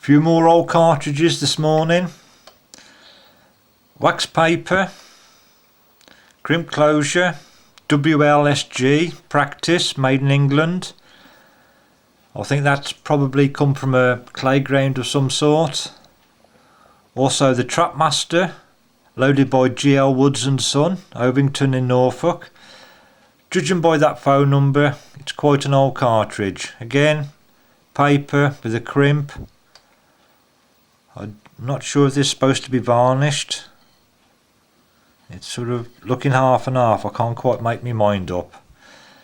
Few more old cartridges this morning. Wax paper, crimp closure, WLSG practice, made in England. I think that's probably come from a clay ground of some sort. Also the Trapmaster, loaded by GL Woods and Son, Ovington in Norfolk. Judging by that phone number, it's quite an old cartridge. Again, paper with a crimp. I'm not sure if this is supposed to be varnished. It's sort of looking half and half. I can't quite make my mind up.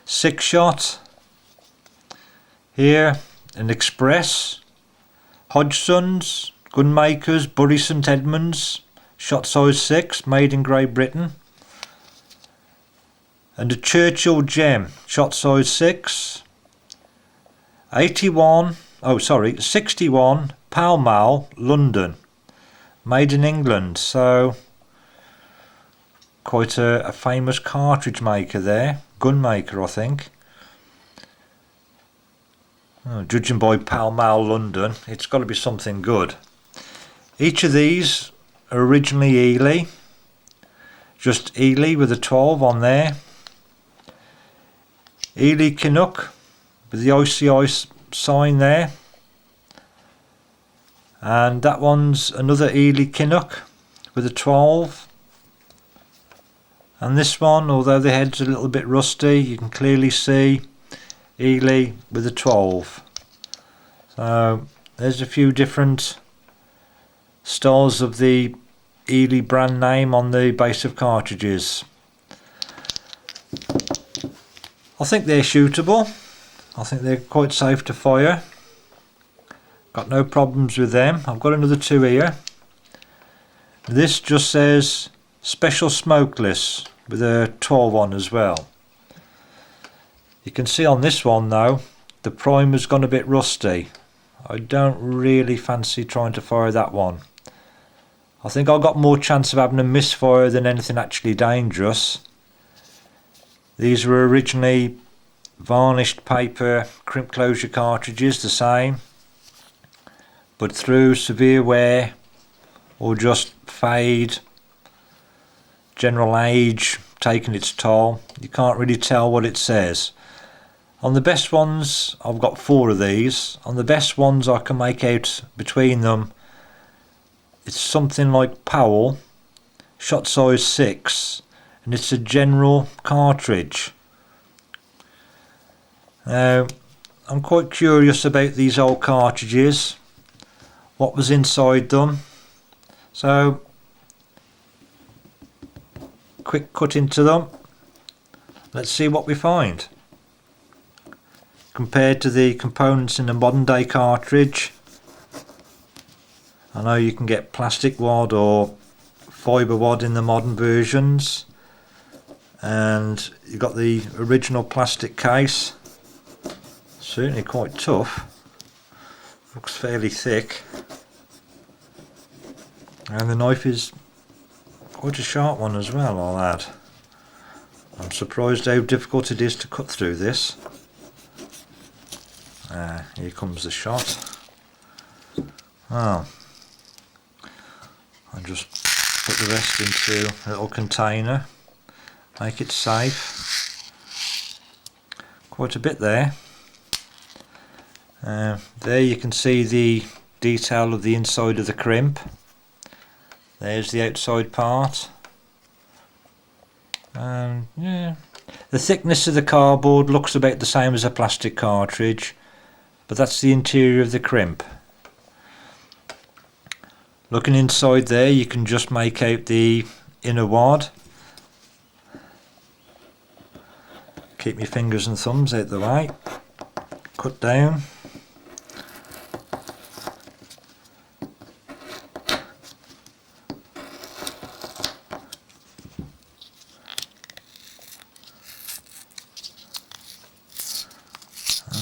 6-shot. Here, an Express. Hodgson's, Gunmakers, Bury St Edmunds, shot size 6, made in Great Britain. And a Churchill Gem, shot size 6. 61 Pall Mall, London, made in England. So quite a famous cartridge maker there, gun maker I think. Judging by Pall Mall, London, it's got to be something good. Each of these are originally Ely, just Ely with a 12 on there. Ely Chinook with the ICI sign there. And that one's another Ely Chinook with a 12. And this one, although the head's a little bit rusty, you can clearly see Ely with a 12. So there's a few different styles of the Ely brand name on the base of cartridges. I think they're shootable. I think they're quite safe to fire. Got no problems with them. I've got another 2 here. This just says special smokeless with a 12 on as well. You can see on this one though, the primer's gone a bit rusty. I don't really fancy trying to fire that one. I think I've got more chance of having a misfire than anything actually dangerous. These were originally varnished paper crimp closure cartridges, the same, but through severe wear or just fade, general age taking its toll, you can't really tell what it says. On the best ones, I've got 4 of these. On the best ones I can make out between them, it's something like Powell, shot size 6, and it's a general cartridge. Now, I'm quite curious about these old cartridges, what was inside them. So, quick cut into them. Let's see what we find. Compared to the components in a modern day cartridge, I know you can get plastic wad or fibre wad in the modern versions, and you've got the original plastic case. Certainly quite tough, looks fairly thick, and the knife is quite a sharp one as well, I'll add. I'm surprised how difficult it is to cut through this. Here comes the shot. Oh, I'll just put the rest into a little container, make it safe. Quite a bit there. There you can see the detail of the inside of the crimp. There's the outside part. Yeah, the thickness of the cardboard looks about the same as a plastic cartridge, but that's the interior of the crimp. Looking inside there, you can just make out the inner wad. Keep your fingers and thumbs out the way. Cut down.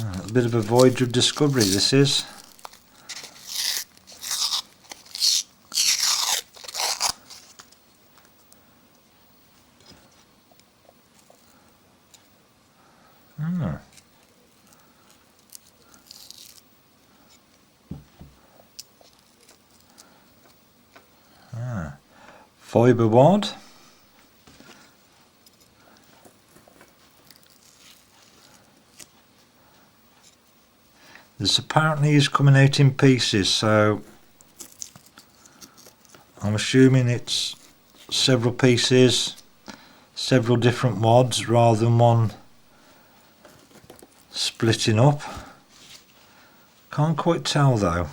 A bit of a voyage of discovery this is. fibre wad. This apparently is coming out in pieces, so I'm assuming it's several pieces, several different wads rather than one splitting up. Can't quite tell though.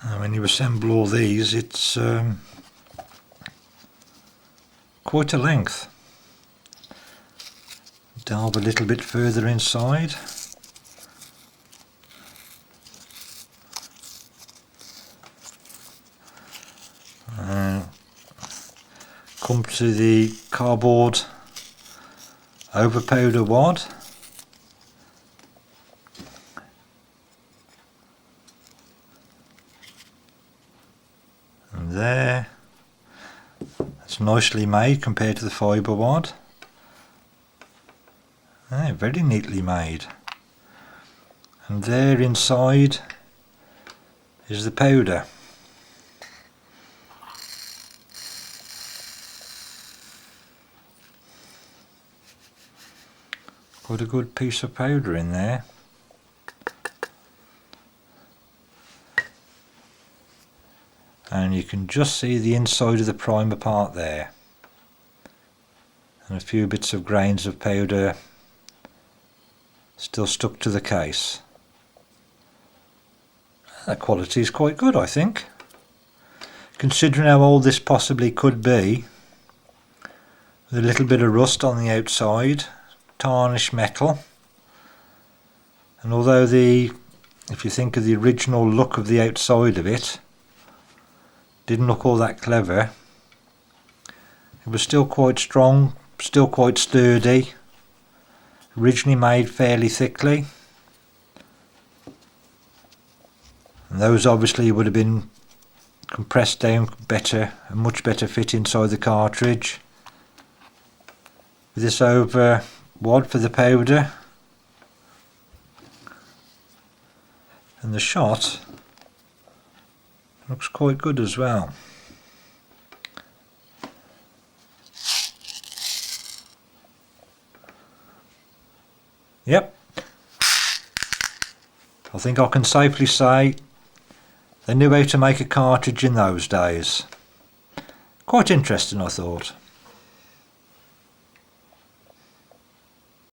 And when you assemble all these, it's quite a length. Delve a little bit further inside. Come to the cardboard over powder wad. And there, it's nicely made compared to the fibre wad. Very neatly made. And there inside is the powder. Quite a good piece of powder in there. And you can just see the inside of the primer part there. And a few bits of grains of powder still stuck to the case. The quality is quite good, I think. Considering how old this possibly could be, with a little bit of rust on the outside, tarnished metal, and although if you think of the original look of the outside of it, didn't look all that clever, it was still quite strong, still quite sturdy, originally made fairly thickly, and those obviously would have been compressed down better and much better fit inside the cartridge. With this over wad for the powder, and the shot looks quite good as well. Yep, I think I can safely say they knew how to make a cartridge in those days. Quite interesting, I thought.